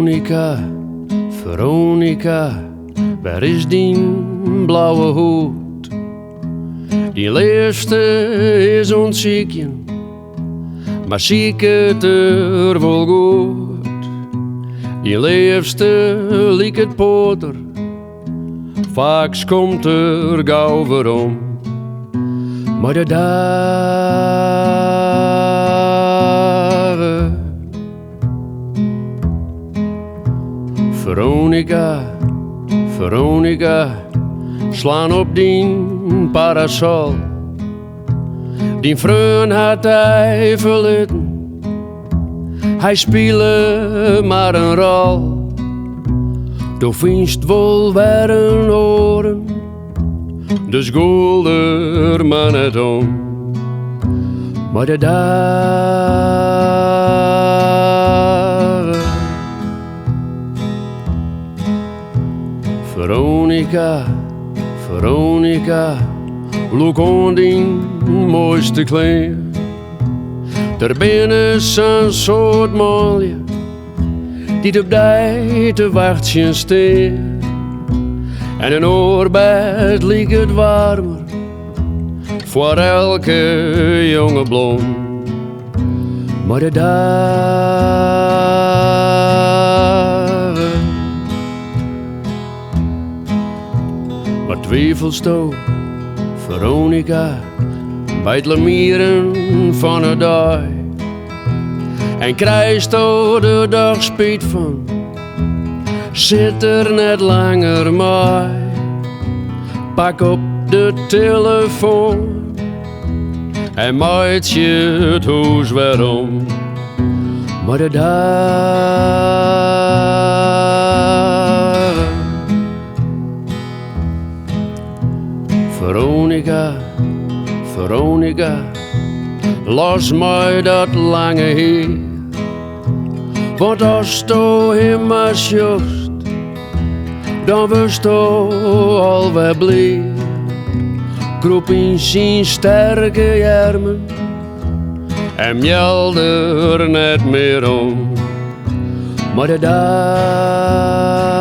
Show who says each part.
Speaker 1: Veronica, Veronica, waar is die blauwe hoed? Die leefste is ontziekjen, maar ziek het er wel goed. Die leefste liek het poter, vaak komt er gauw weerom. Maar de dagen, Veronica, Veronica, slaan op die parasol. Die vriend had hij verlitten, hij speelde maar een rol. Toen vindt wel weer een oren, dus goel er maar net om. Maar de dagen, Veronica, Veronica, look on die mooiste kleer. Er binnen zo'n soort mooie, die op die te wachten steert. En een oorbed liegt het warmer, voor elke jonge blond. Maar de dagen, wat twijfelst u, Veronica, bij het lamieren van het dag? En krijgt u de dag spijt van, zit er net langer maar. Pak op de telefoon en maait je het huis weer om. Maar de dagen, Veronica, Veronica, los mij dat lange heer. Want als je hem maar sjoest, dan wist je alweer blij. Kroep in zijn sterke armen en mjelde er net meer om. Maar de dag